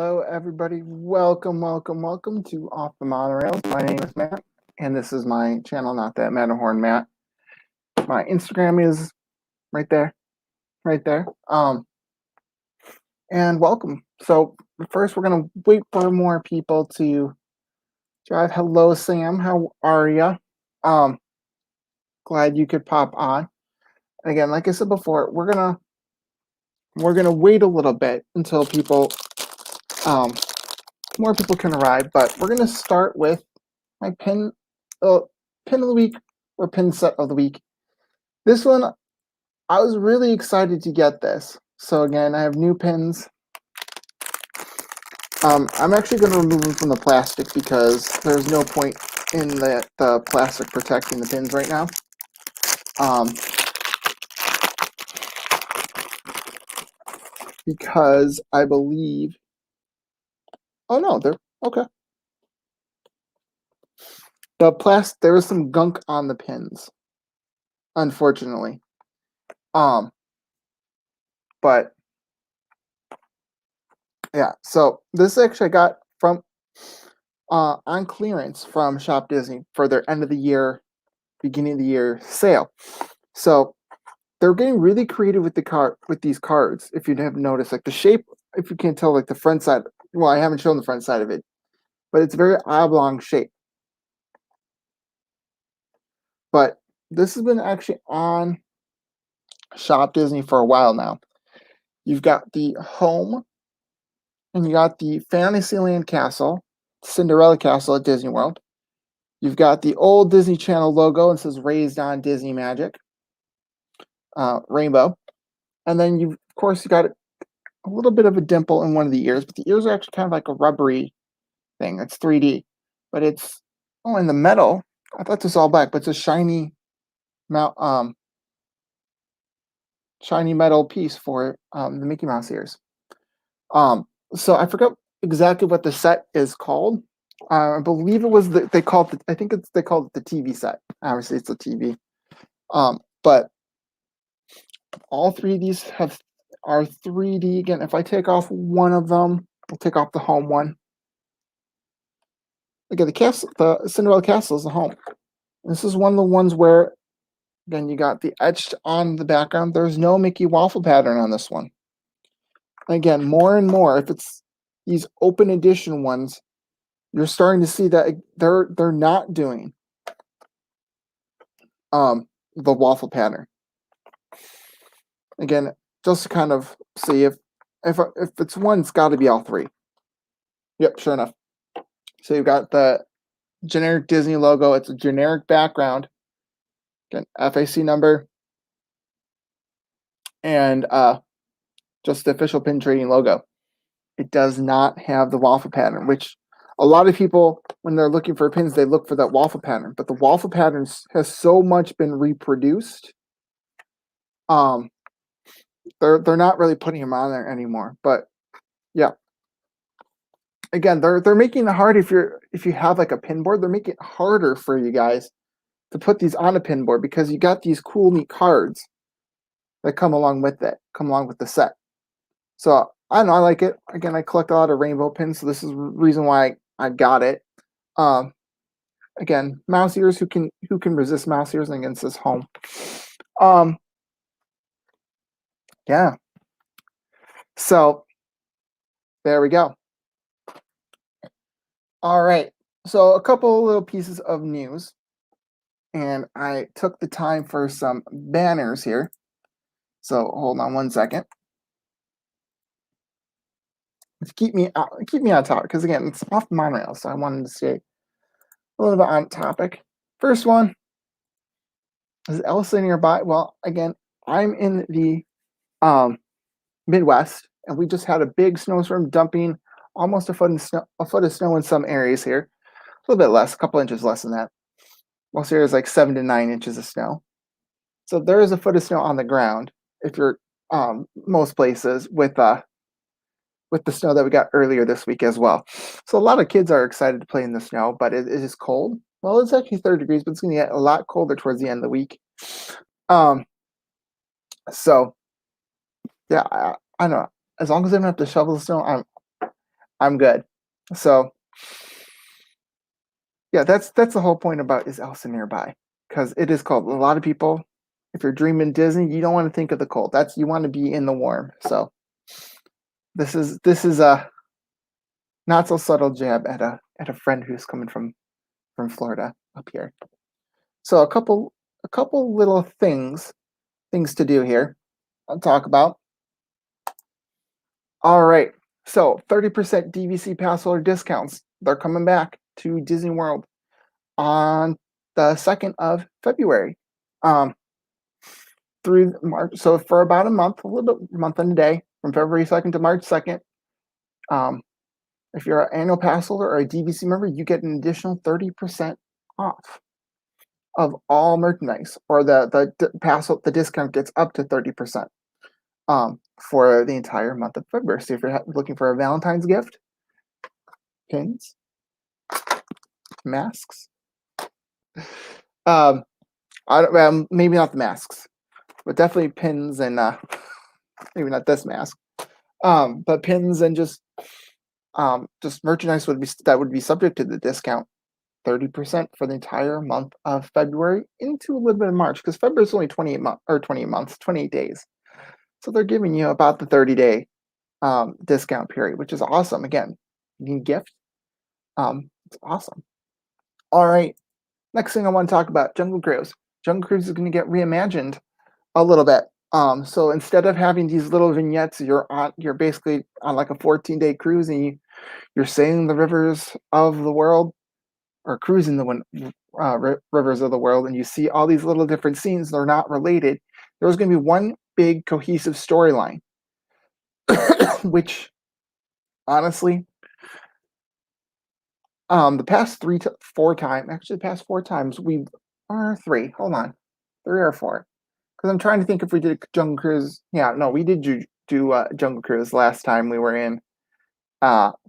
Hello, everybody. Welcome to Off the Monorails. My name is Matt, and this is my channel, Not That Matterhorn Matt. My Instagram is right there. And welcome. So first, we're gonna wait for more people to drive. Hello, Sam. How are you? Glad you could pop on. Again, like I said before, we're gonna wait a little bit until people more people can arrive, but we're going to start with my pin of the week, or pin set of the week. This one, I was really excited to get this. So again, I have new pins. I'm actually going to remove them from the plastic because there's no point in the plastic protecting the pins right now. Because I believe, oh no, they're okay. There was some gunk on the pins, unfortunately. But yeah, so this actually I got from on clearance from Shop Disney for their end of the year, beginning of the year sale. So they're getting really creative with these cards. If you haven't noticed, like the shape, if you can't tell, like the front side. Well, I haven't shown the front side of it, but it's very oblong shape. But this has been actually on Shop Disney for a while now. You've got the home, and you got the Fantasyland Castle, Cinderella Castle at Disney World. You've got the old Disney Channel logo, and it says "Raised on Disney Magic," rainbow. And then you got a little bit of a dimple in one of the ears, but the ears are actually kind of like a rubbery thing. It's 3D, but it's in the metal. I thought this was all black, but it's a shiny metal piece for the Mickey Mouse ears. So I forgot exactly what the set is called. I believe it was they called it the TV set. Obviously, it's a TV. But all three of these are 3D. Again, if I take off one of them, I'll take off the home one. Again, the Cinderella Castle is the home. This is one of the ones where, again, you got the etched on the background. There's no Mickey waffle pattern on this one. Again, more and more, if it's these open edition ones, you're starting to see that they're not doing the waffle pattern. Again, just to kind of see if it's one, it's got to be all three. Yep, sure enough. So you've got the generic Disney logo. It's a generic background. Again, FAC number, and just the official pin trading logo. It does not have the waffle pattern, which a lot of people, when they're looking for pins, they look for that waffle pattern. But the waffle pattern has so much been reproduced. They're not really putting them on there anymore. But yeah, again, they're making it hard if you have like a pin board. They're making it harder for you guys to put these on a pin board because you got these cool, neat cards that come along with the set. So I don't know, I like it. Again, I collect a lot of rainbow pins, so this is the reason why I got it. Again, mouse ears. Who can resist mouse ears? And against this home. Yeah. So there we go. All right. So a couple little pieces of news, and I took the time for some banners here. So hold on one second. Keep me on topic, because again, it's off the monorail, so I wanted to stay a little bit on topic. First one is Elsa Nearby. Well, again, I'm in the Midwest, and we just had a big snowstorm dumping almost a foot of snow in some areas here. A little bit less, a couple inches less than that. Most areas like 7 to 9 inches of snow. So there is a foot of snow on the ground if you're most places with the snow that we got earlier this week as well. So a lot of kids are excited to play in the snow, but it is cold. Well, it's actually 30 degrees, but it's going to get a lot colder towards the end of the week. So yeah, I don't know. As long as I don't have to shovel the snow, I'm good. So yeah, that's the whole point about is Elsa Nearby, because it is cold. A lot of people, if you're dreaming Disney, you don't want to think of the cold. That's you want to be in the warm. So this is a not so subtle jab at a friend who's coming from Florida up here. So a couple little things to do here. I'll talk about. All right. So 30% DVC pass holder discounts. They're coming back to Disney World on the 2nd of February. Through March. So for about a month, a little bit, month and a day, from February 2nd to March 2nd. If you're an annual pass holder or a DVC member, you get an additional 30% off of all merchandise, or the discount gets up to 30% for the entire month of February. So if you're looking for a Valentine's gift, pins, masks, maybe not the masks, but definitely pins and maybe not this mask, but pins and just merchandise that would be subject to the discount. 30% for the entire month of February into a little bit of March, because February is only 28 days. So they're giving you about the 30-day discount period, which is awesome. Again, you can gift. It's awesome. All right. Next thing I want to talk about, Jungle Cruise. Jungle Cruise is going to get reimagined a little bit. So instead of having these little vignettes, you're basically on like a 14-day cruise, and you're sailing the rivers of the world, or cruising the rivers of the world, and you see all these little different scenes. They're not related. There's going to be one big cohesive storyline, which honestly, the past four times three. Hold on, 3 or 4. Because I'm trying to think if we did Jungle Cruise. Yeah, no, we did do Jungle Cruise last time we were in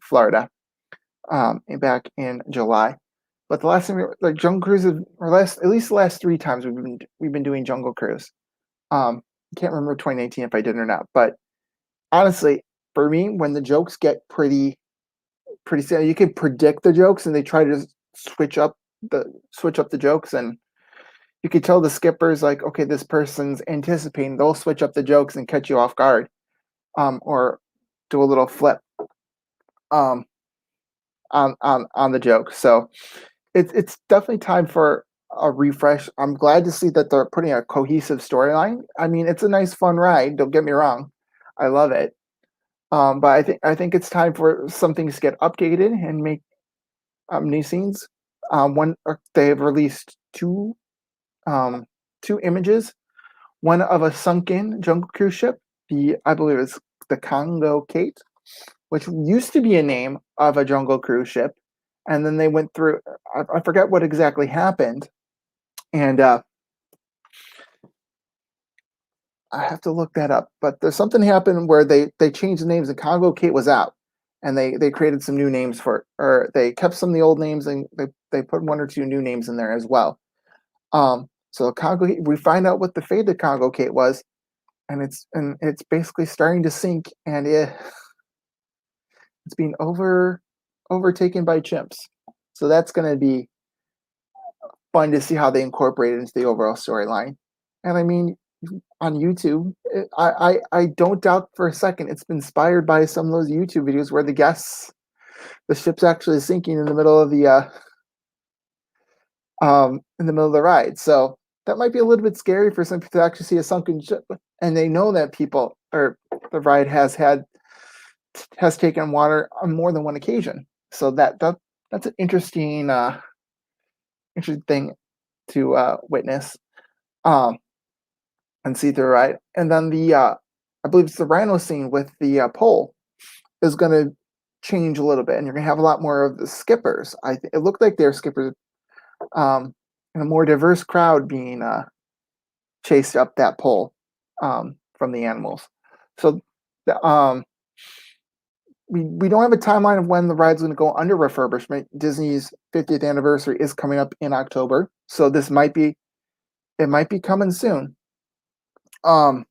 Florida, back in July. But the last time Jungle Cruise, at least the last 3 times we've been doing Jungle Cruise. I can't remember 2019 if I did or not. But honestly, for me, when the jokes get pretty sad, you can predict the jokes, and they try to switch up the jokes, and you could tell the skippers, like, okay, this person's anticipating. They'll switch up the jokes and catch you off guard, or do a little flip on the joke. So it's definitely time for a refresh. I'm glad to see that they're putting a cohesive storyline. I mean, it's a nice, fun ride. Don't get me wrong, I love it. But I think it's time for some things to get updated and make new scenes. They've released two images. One of a sunken Jungle Cruise ship. I believe it's the Congo Kate, which used to be a name of a Jungle Cruise ship, and then they went through. I forget what exactly happened, and I have to look that up. But there's something happened where they changed the names. And Congo Kate was out, and they created some new names or they kept some of the old names, and they put 1 or 2 new names in there as well. So we find out what the fate of Congo Kate was, and it's basically starting to sink, and it's being overtaken by chimps. So that's going to be fun to see how they incorporate it into the overall storyline. And I mean, on YouTube, I don't doubt for a second it's been inspired by some of those YouTube videos where the ship's actually sinking in the middle of the ride. So that might be a little bit scary for some people to actually see a sunken ship, and they know that the ride has taken water on more than one occasion. So that's an interesting thing to witness, and see through the ride. And then I believe it's the rhino scene with the pole is going to change a little bit, and you're going to have a lot more of the skippers. It looked like they're skippers, and a more diverse crowd being chased up that pole from the animals. So we don't have a timeline of when the ride's going to go under refurbishment. Disney's 50th anniversary is coming up in October, so it might be coming soon. It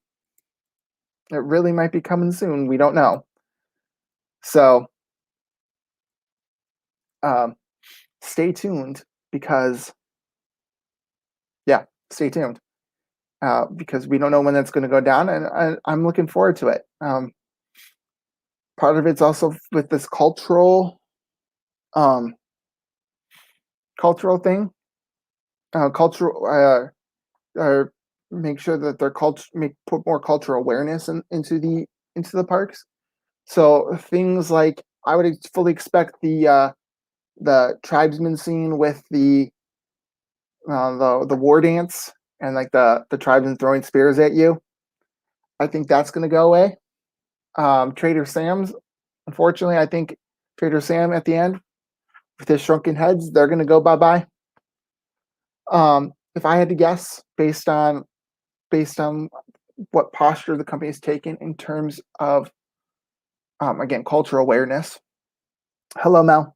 really might be coming soon. We don't know. So stay tuned because stay tuned because we don't know when that's going to go down, and I'm looking forward to it. Part of it's also with this um, cultural thing, cultural make sure that their put more cultural awareness into the parks. So things like I would fully expect the tribesman scene with the war dance and like the tribesmen throwing spears at you. I think that's going to go away. Trader Sam's, unfortunately, I think Trader Sam at the end with his shrunken heads, they're going to go bye bye. If I had to guess, based on what posture the company is taking in terms of again cultural awareness. Hello, Mel.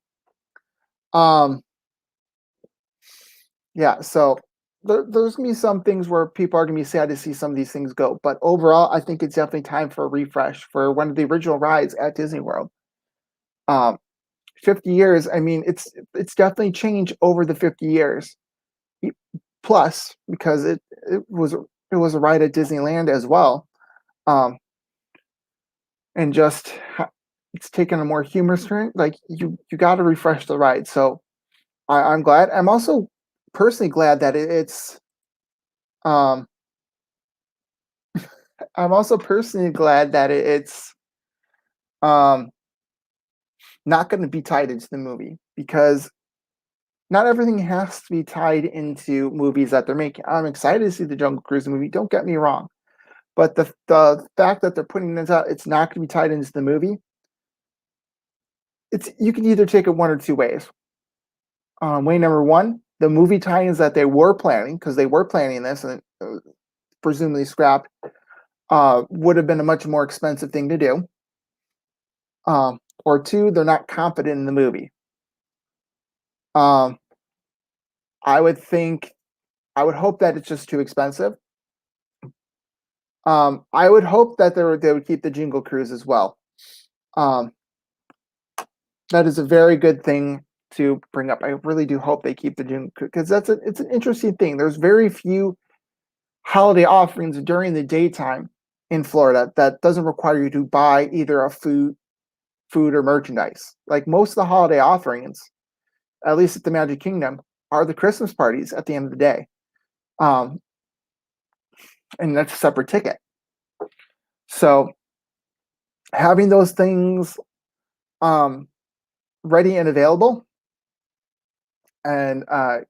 Yeah, so there's gonna be some things where people are gonna be sad to see some of these things go, but overall, I think it's definitely time for a refresh for one of the original rides at Disney World. Um, 50 years, I mean, it's definitely changed over the 50 years. Plus, because it was a ride at Disneyland as well, um, and just it's taken a more humorous turn. Like you got to refresh the ride. So I'm glad. I'm also personally glad that it's. Um, I'm also personally glad that it's um, not going to be tied into the movie because not everything has to be tied into movies that they're making. I'm excited to see the Jungle Cruise movie. Don't get me wrong, but the fact that they're putting this out, it's not going to be tied into the movie. It's you can either take it one or two ways. Way number one, the movie tie-ins that they were planning because they were planning this and presumably scrapped would have been a much more expensive thing to do. Or two, they're not confident in the movie. I would hope that it's just too expensive. I would hope that they would keep the Jingle Cruise as well. That is a very good thing to bring up. I really do hope they keep the Jingle Cruise because it's an interesting thing. There's very few holiday offerings during the daytime in Florida that doesn't require you to buy either a food or merchandise. Like most of the holiday offerings, at least at the Magic Kingdom, are the Christmas parties at the end of the day. And that's a separate ticket. So having those things ready and available and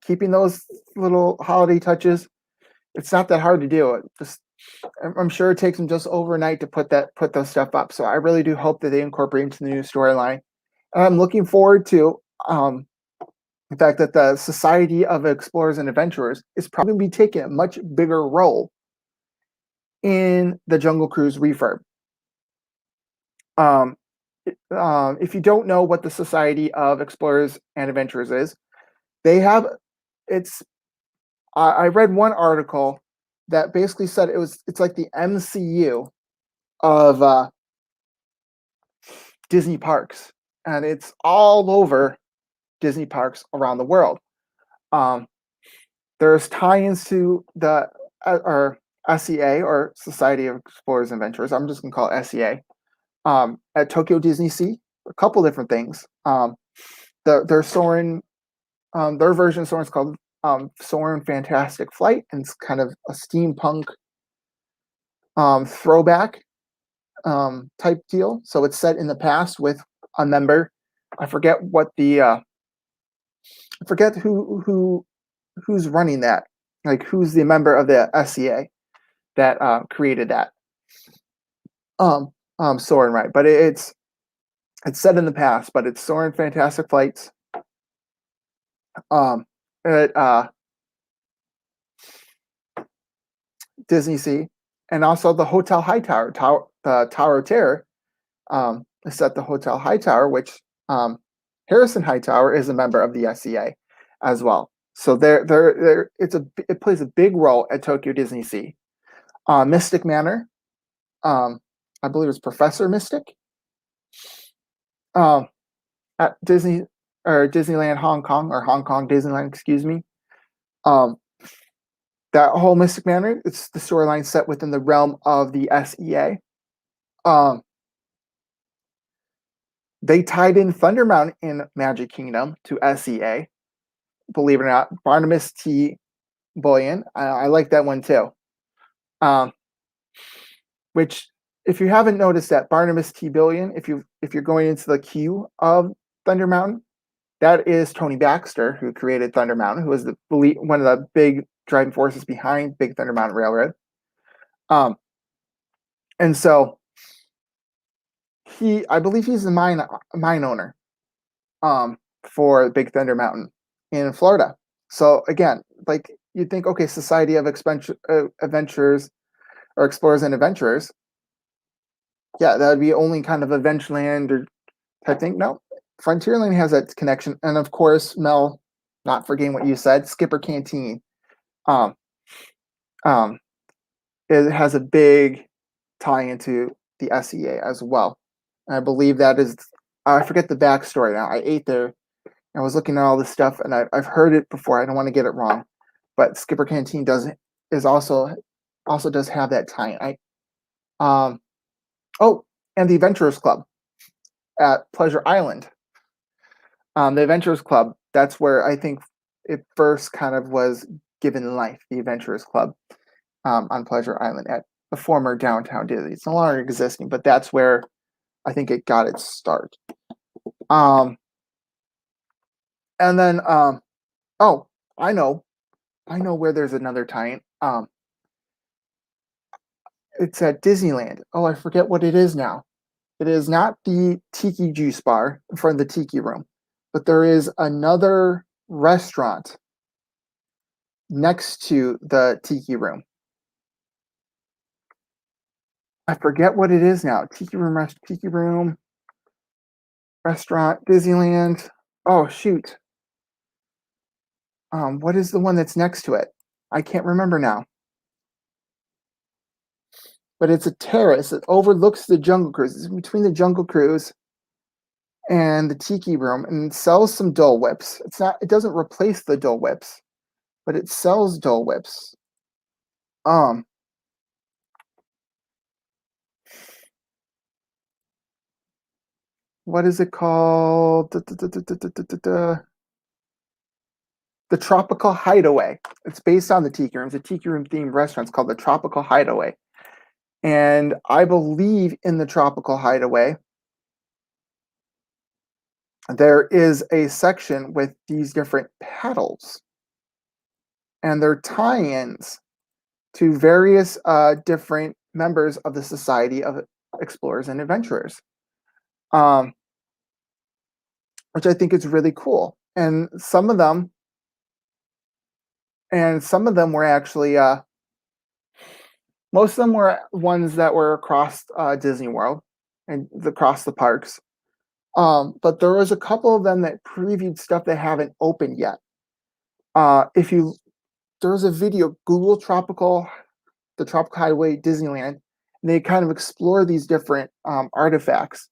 keeping those little holiday touches, it's not that hard to do. I'm sure it takes them just overnight to put those stuff up. So I really do hope that they incorporate into the new storyline. And I'm looking forward to the fact that the Society of Explorers and Adventurers is probably going to be taking a much bigger role in the Jungle Cruise refurb. If you don't know what the Society of Explorers and Adventurers is, I read one article that basically said it's like the MCU of Disney parks, and it's all over Disney parks around the world. There's tie-ins to the or SEA or Society of Explorers and Adventurers. I'm just gonna call it SEA. At Tokyo Disney Sea, a couple different things. Their Soarin', their version of Soarin' is called Soarin' Fantastic Flight, and it's kind of a steampunk throwback type deal. So it's set in the past with a member. I forget who's running that. Like who's the member of the SCA that created that. Soarin', right? But it's set in the past, but it's Soarin' Fantastic Flights. At Disney Sea, and also the Hotel Hightower, the Tower of Terror, is set the Hotel Hightower, which Harrison Hightower is a member of the SCA as well. So it plays a big role at Tokyo Disney Sea. Mystic Manor, I believe it's Professor Mystic. At Disney or Disneyland Hong Kong, or Hong Kong Disneyland, excuse me. Um, that whole Mystic Manor, it's the storyline set within the realm of the SEA. Um, they tied in Thunder Mountain in Magic Kingdom to SEA. Believe it or not, Barnabas T. Bullion. I like that one too. Um, which, if you haven't noticed that Barnabas T. Bullion, if you're going into the queue of Thunder Mountain, that is Tony Baxter, who created Thunder Mountain, who was one of the big driving forces behind Big Thunder Mountain Railroad. And so I believe he's the mine owner for Big Thunder Mountain in Florida. So again, like you'd think, okay, Society of Adventurers or Explorers and Adventurers, yeah, that would be only kind of Adventureland or type thing. No, Frontierland has that connection, and of course, Mel, not forgetting what you said, Skipper Canteen. Um, um, it has a big tie into the SEA as well. And I believe that is, I forget the backstory now. I ate there. I was looking at all this stuff, and I've heard it before. I don't want to get it wrong, but Skipper Canteen also does have that tie. And the Adventurers Club at Pleasure Island. The Adventurers Club. That's where I think it first kind of was given life. The Adventurers Club on Pleasure Island at the former downtown Disney. It's no longer existing, but that's where I think it got its start. And then, oh, I know where there's another tie-in. It's at Disneyland. Oh, I forget what it is now. It is not the Tiki Juice Bar in front of the Tiki Room, but there is another restaurant next to the Tiki Room. I forget what it is now. Tiki Room, restaurant, Disneyland. Oh, shoot. What is the one that's next to it? I can't remember now. But it's a terrace that overlooks the Jungle Cruise. It's between the Jungle Cruise and the Tiki Room, and it sells some Dole Whips. It doesn't replace the Dole Whips, but it sells Dole Whips. What is it called? The Tropical Hideaway. It's based on the Tiki Room. It's a Tiki Room themed restaurant. It's called the Tropical Hideaway. And I believe in the Tropical Hideaway, there is a section with these different paddles. And they're tie-ins to various different members of the Society of Explorers and Adventurers, which I think is really cool. And some of them were actually, most of them were ones that were across Disney World and across the parks. But there was a couple of them that previewed stuff that haven't opened yet. There's a video, Google the Tropical Hideaway Disneyland, and they kind of explore these different artifacts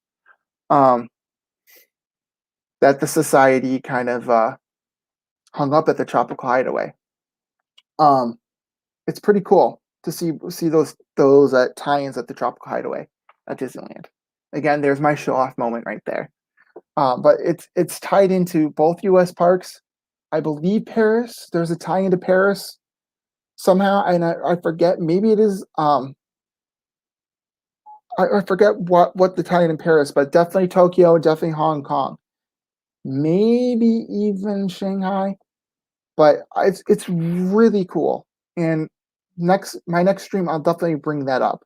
that the Society kind of hung up at the Tropical Hideaway. It's pretty cool to see those tie-ins at the Tropical Hideaway at Disneyland. Again, there's my show-off moment right there. But it's tied into both U.S. parks. I believe Paris. There's a tie into Paris somehow, and I forget. Maybe it is. I forget what the tie in Paris, but definitely Tokyo, definitely Hong Kong, maybe even Shanghai. But it's really cool. And my next stream, I'll definitely bring that up.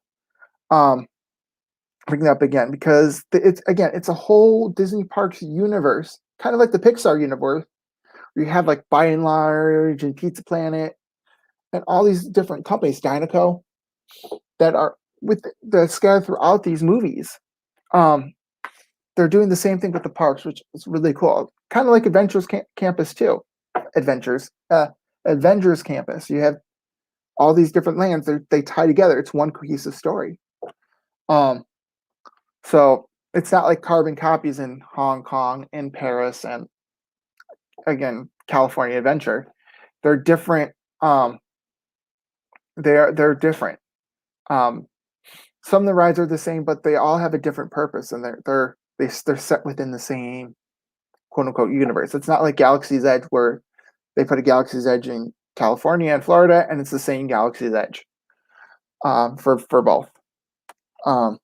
Bring that up again because it's a whole Disney Parks universe, kind of like the Pixar universe. You have like By and Large and Pizza Planet and all these different companies, Dynaco, that are scattered throughout these movies. They're doing the same thing with the parks, which is really cool. Kind of like Adventures Campus too. Avengers Campus. You have all these different lands. They tie together. It's one cohesive story. So it's not like carbon copies in Hong Kong and Paris and again, California Adventure. They're different. They're different. Some of the rides are the same, but they all have a different purpose, and they're set within the same quote unquote universe. It's not like Galaxy's Edge where they put a Galaxy's Edge in California and Florida, and it's the same Galaxy's Edge for both. All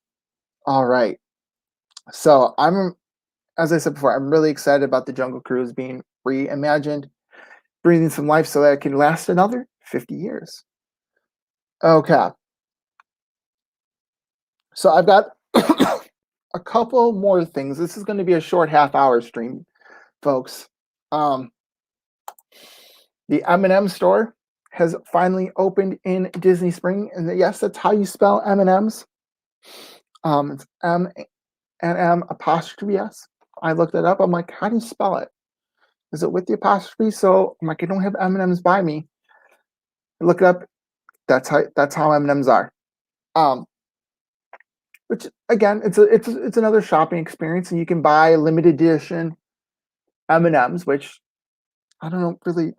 right. So as I said before, I'm really excited about the Jungle Cruise being reimagined, breathing some life so that it can last another 50 years. Okay. So I've got a couple more things. This is going to be a short half-hour stream, folks. The M&M store has finally opened in Disney Spring, and yes, that's how you spell M&Ms. It's M&M apostrophe S. I looked it up. I'm like, how do you spell it? Is it with the apostrophe? So I'm like, I don't have M&Ms by me. I look it up. That's how M&Ms are. Which again, it's another shopping experience, and you can buy limited edition M&Ms, which I don't really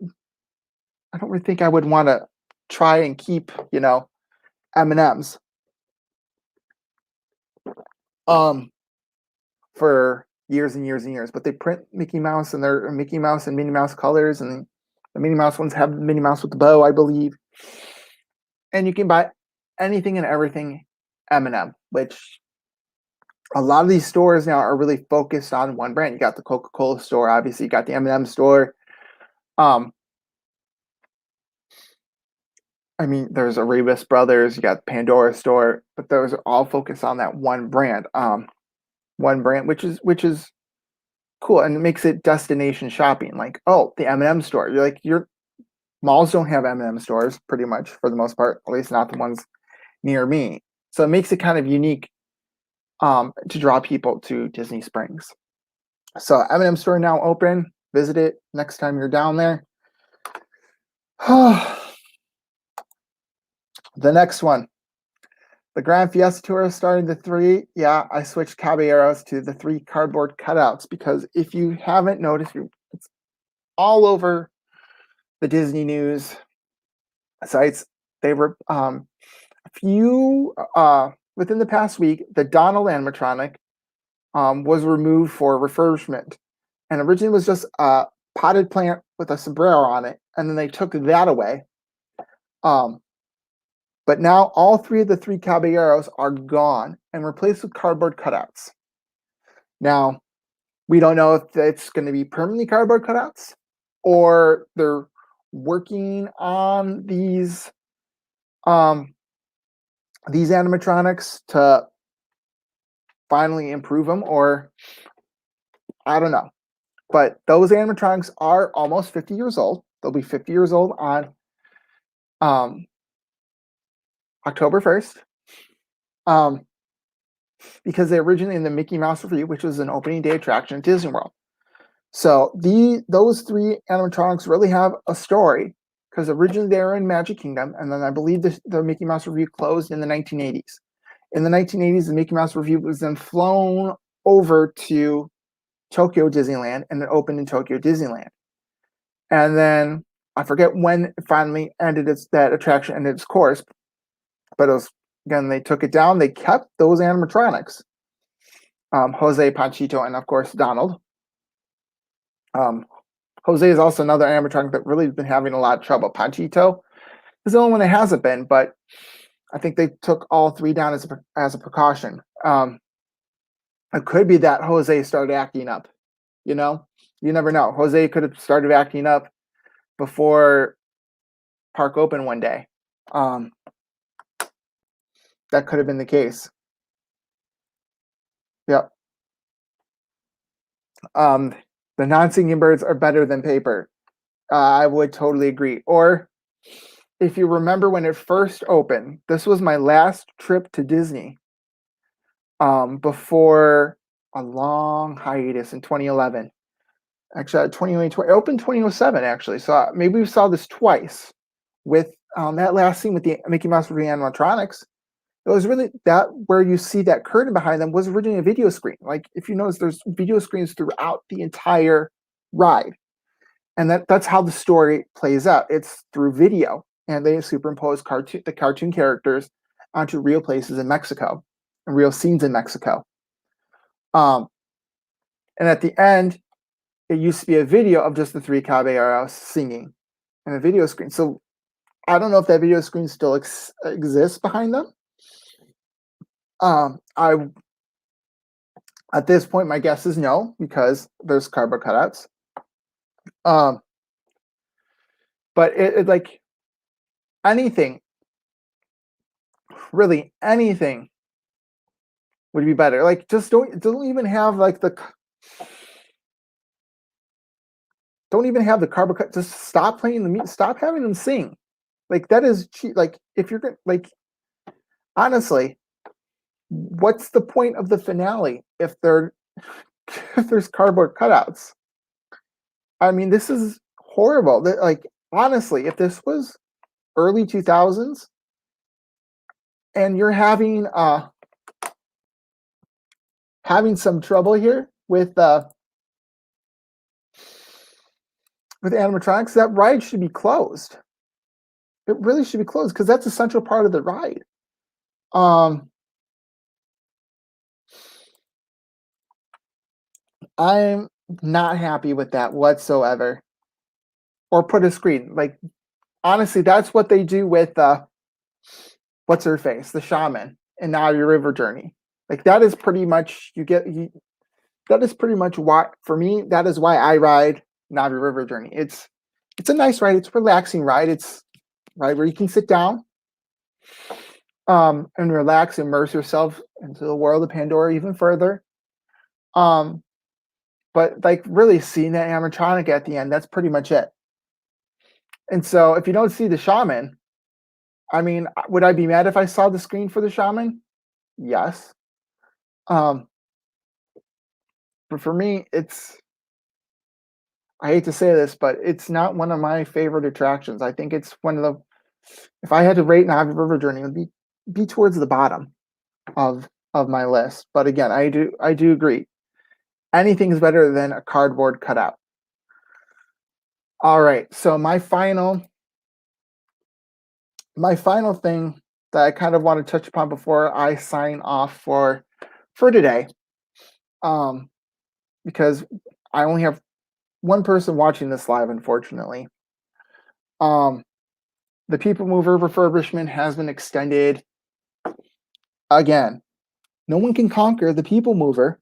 think I would want to try and keep, M&Ms. For years and years and years, but they print Mickey Mouse, and they're Mickey Mouse and Minnie Mouse colors, and the Minnie Mouse ones have Minnie Mouse with the bow, I believe. And you can buy anything and everything M&M, which a lot of these stores now are really focused on one brand. You got the Coca-Cola store, obviously, you got the M&M store. I mean, there's Arribas Brothers, you got Pandora store, but those are all focused on that one brand. Which is cool, and it makes it destination shopping. Like, oh, the M&M store. You're like, your malls don't have M&M stores, pretty much, for the most part, at least not the ones near me. So it makes it kind of unique to draw people to Disney Springs. So M&M store now open. Visit it next time you're down there. The next one, the Grand Fiesta Tour is starting the 3. Yeah, I switched Caballeros to the 3 cardboard cutouts because if you haven't noticed, it's all over the Disney news sites. They were a few within the past week. The Donald animatronic was removed for refurbishment, and originally was just a potted plant with a sombrero on it, and then they took that away. But now all 3 of the 3 Caballeros are gone and replaced with cardboard cutouts. Now, we don't know if it's going to be permanently cardboard cutouts or they're working on these animatronics to finally improve them, or I don't know. But those animatronics are almost 50 years old. They'll be 50 years old on October 1st, because they originally in the Mickey Mouse Revue, which was an opening day attraction at Disney World. So those 3 animatronics really have a story, because originally they were in Magic Kingdom, and then I believe the Mickey Mouse Revue closed in the 1980s. In the 1980s, the Mickey Mouse Revue was then flown over to Tokyo Disneyland, and it opened in Tokyo Disneyland. And then I forget when it finally ended that attraction ended its course. But it was, again, they took it down. They kept those animatronics, Jose, Panchito, and of course Donald. Jose is also another animatronic that really has been having a lot of trouble. Panchito is the only one that hasn't been, but I think they took all 3 down as a precaution. It could be that Jose started acting up. You never know. Jose could have started acting up before park opened one day. That could have been the case. Yep. The non-singing birds are better than paper. I would totally agree. Or if you remember when it first opened, this was my last trip to Disney before a long hiatus in 2011. Actually, 2020, it opened 2007, actually. So maybe we saw this twice with that last scene with the Mickey Mouse Revue animatronics. It was really that where you see that curtain behind them was originally a video screen. Like, if you notice, there's video screens throughout the entire ride. And that's how the story plays out. It's through video, and they superimpose the cartoon characters onto real places in Mexico and real scenes in Mexico. Um, and at the end, it used to be a video of just the three caballeros singing and a video screen. So I don't know if that video screen still exists behind them. I At this point, my guess is no, because there's cardboard cutouts. But it like anything, really anything would be better. Like, just don't even have like don't even have the cardboard cut. Just stop playing the music. Stop having them sing. Like, that is cheap. Like, if you're gonna, like, honestly, what's the point of the finale if there's cardboard cutouts? I mean, this is horrible. Like, honestly, if this was early 2000s and you're having some trouble here with animatronics, that ride should be closed. It really should be closed, because that's a central part of the ride. I'm not happy with that whatsoever. Or put a screen. Like, honestly, that's what they do with what's her face, the shaman, in Navi River Journey. Like, that is pretty much that is pretty much why, for me, that is why I ride Navi River Journey. It's a nice ride. It's a relaxing ride. It's a ride where you can sit down and relax, immerse yourself into the world of Pandora even further. But like, really seeing that animatronic at the end, that's pretty much it. And so if you don't see the shaman, I mean, would I be mad if I saw the screen for the shaman? Yes. But for me, I hate to say this, but it's not one of my favorite attractions. I think it's one of the, if I had to rate Navi River Journey, it would be towards the bottom of my list. But again, I do agree. Anything is better than a cardboard cutout. All right, so my final thing that I kind of want to touch upon before I sign off for today, because I only have one person watching this live, unfortunately. The Peoplemover refurbishment has been extended again. No one can conquer the Peoplemover.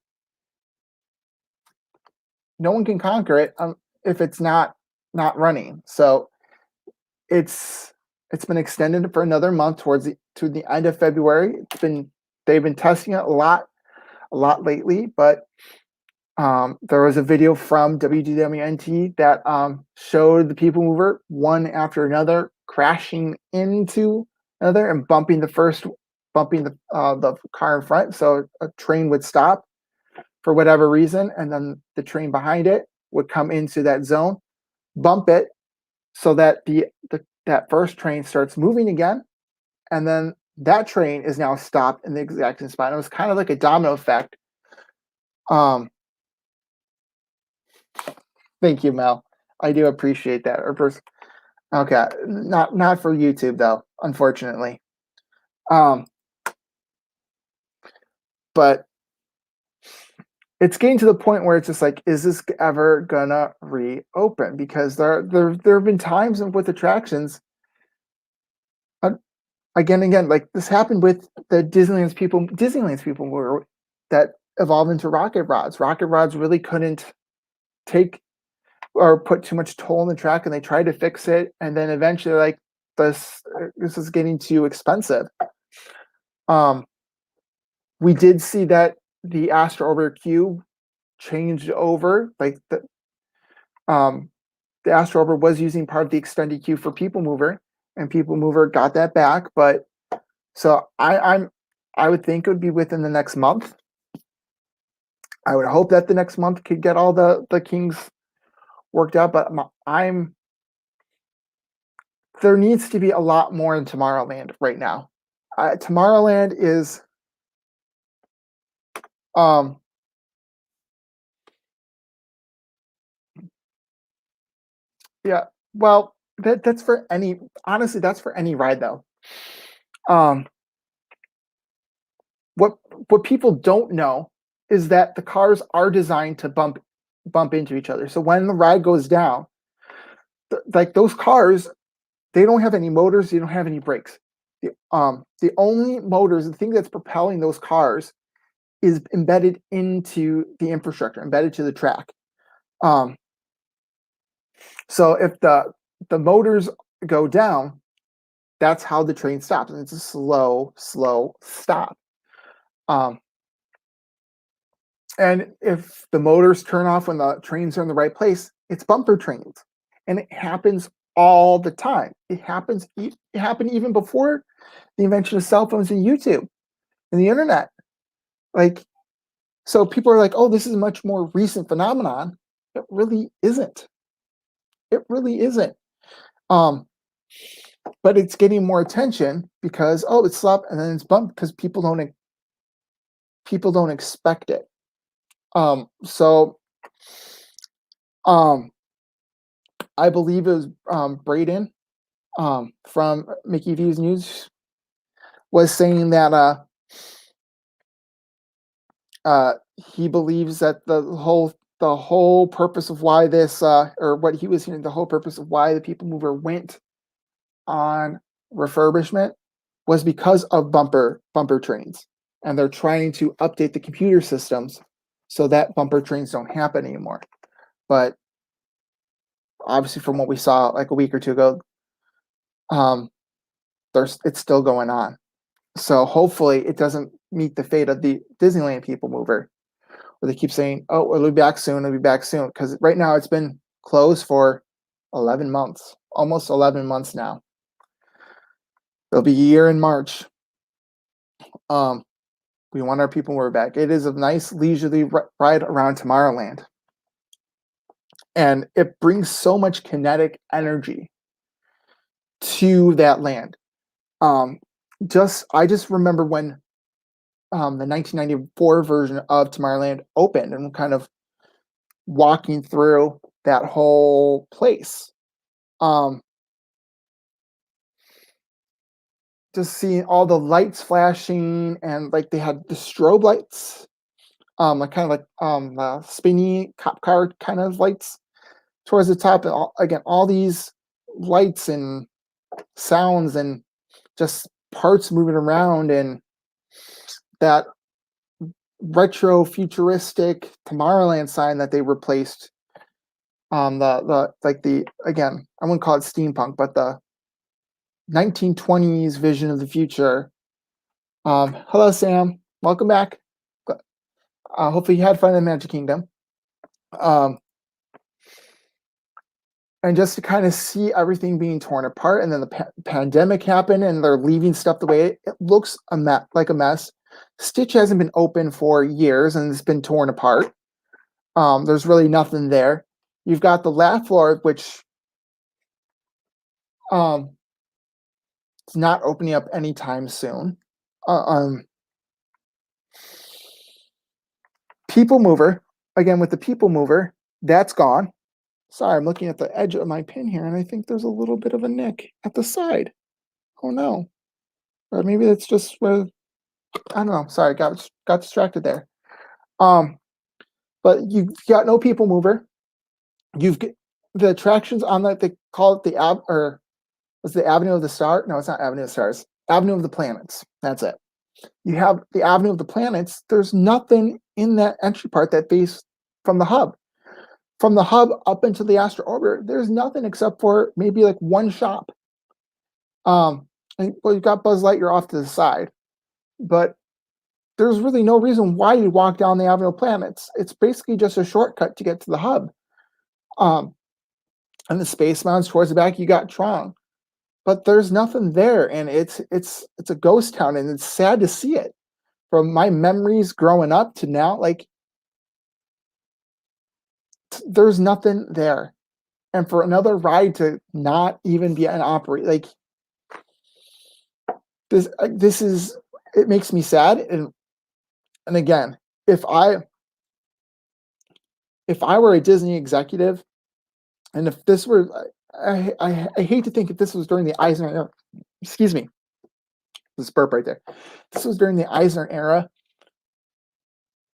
No one can conquer it if it's not running. So it's been extended for another month to the end of February. They've been testing it a lot lately, but there was a video from WDWNT that showed the Peoplemover one after another crashing into another and bumping the car in front, so a train would stop for whatever reason, and then the train behind it would come into that zone, bump it, so that that first train starts moving again, and then that train is now stopped in the exact same spot. It was kind of like a domino effect. Thank you, Mel. I do appreciate that. Okay, not for YouTube though, unfortunately. But it's getting to the point where it's just like, is this ever gonna reopen? Because there have been times with attractions, again, like this happened with the Disneyland's people were that evolved into rocket rods. Rocket rods really couldn't take or put too much toll on the track, and they tried to fix it, and then eventually, like, this is getting too expensive. We did see that the Astro Orbiter Cube changed over, like the Astro Orbiter was using part of the extended queue for Peoplemover, and Peoplemover got that back. But so I would think it would be within the next month. I would hope that the next month could get all the kings worked out, but there needs to be a lot more in Tomorrowland right now. Tomorrowland is Yeah. Well, that's for any honestly, that's for any ride though. Um, what what people don't know is that the cars are designed to bump into each other. So when the ride goes down, like those cars, they don't have any motors, they don't have any brakes. The only motors, the thing that's propelling those cars is embedded into the infrastructure, embedded to the track. Um, so if the motors go down, that's how the train stops, and it's a slow, slow stop. Um, and if the motors turn off when the trains are in the right place, it's bumper trains, and it happens all the time. It happened even before the invention of cell phones and YouTube and the internet. Like, so people are like, "Oh, this is a much more recent phenomenon." It really isn't. It really isn't. Um, but it's getting more attention because it's slap and then it's bumped because people don't expect it. So um, I believe it was Braden from Mickey V's News was saying that he believes that the whole purpose of why this or what he was hearing, the whole purpose of why the People Mover went on refurbishment was because of bumper trains, and they're trying to update the computer systems so that bumper trains don't happen anymore. But obviously, from what we saw like a week or two ago, um, it's still going on. So hopefully, it doesn't meet the fate of the Disneyland People Mover, where they keep saying, "Oh, it'll be back soon. It'll be back soon." Because right now, it's been closed for 11 months, almost 11 months now. It'll be a year in March. Um, we want our People Mover back. It is a nice leisurely ride around Tomorrowland, and it brings so much kinetic energy to that land. Um, I just remember when the 1994 version of Tomorrowland opened, and kind of walking through that whole place. Um, just seeing all the lights flashing, and like they had the strobe lights, like kind of like spinny cop car kind of lights towards the top, and all these lights and sounds and just parts moving around, and that retro futuristic Tomorrowland sign that they replaced. The like the again, I wouldn't call it steampunk, but the 1920s vision of the future. Hello, Sam. Welcome back. Hopefully you had fun in Magic Kingdom. Um, and just to kind of see everything being torn apart, and then the pandemic happened, and they're leaving stuff the way it looks like a mess. Stitch hasn't been open for years, and it's been torn apart. There's really nothing there. You've got the laugh floor, which it's not opening up anytime soon. People Mover, again with the People Mover, that's gone. Sorry, I'm looking at the edge of my pin here, and I think there's a little bit of a nick at the side. Oh no. Or maybe that's just where, I don't know. Sorry, got distracted there. But you've got no People Mover. You've got the attractions on that, they call it was the Avenue of the Stars? No, it's not Avenue of the Stars. Avenue of the Planets. That's it. You have the Avenue of the Planets. There's nothing in that entry part that face from the hub. From the hub up into the Astro Orbiter, there's nothing except for maybe like one shop. Well, you've got Buzz Lightyear off to the side, but there's really no reason why you walk down the Avenue of Planets. It's basically just a shortcut to get to the hub. And the Space Mountains towards the back, you got Tron, but there's nothing there, and it's a ghost town, and it's sad to see it. From my memories growing up to now, like there's nothing there, and for another ride to not even be an operate, like this is, it makes me sad. And again, if I were a Disney executive, and if this were I hate to think if this was during the Eisner era. Excuse me, this burp right there. This was during the Eisner era.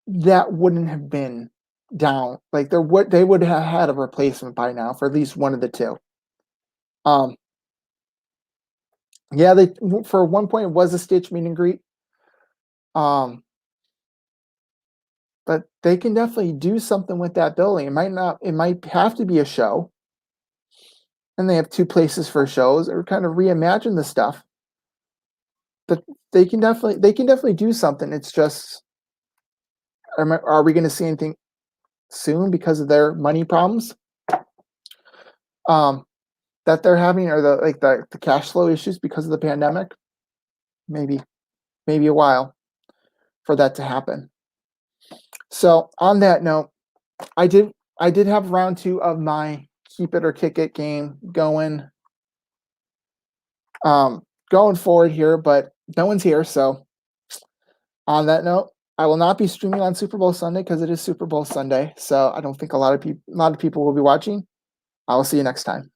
That wouldn't have been down. Like they would have had a replacement by now for at least one of the two. Yeah, they for one point it was a Stitch meet and greet. But they can definitely do something with that building. It might have to be a show. And they have two places for shows or kind of reimagine the stuff. But they can definitely do something. It's just are we going to see anything soon because of their money problems? That they're having or the cash flow issues because of the pandemic? Maybe a while for that to happen. So on that note, I did have round 2 of my keep it or kick it game going forward here, but no one's here. So on that note, I will not be streaming on Super Bowl Sunday because it is Super Bowl Sunday. So I don't think a lot of people will be watching. I will see you next time.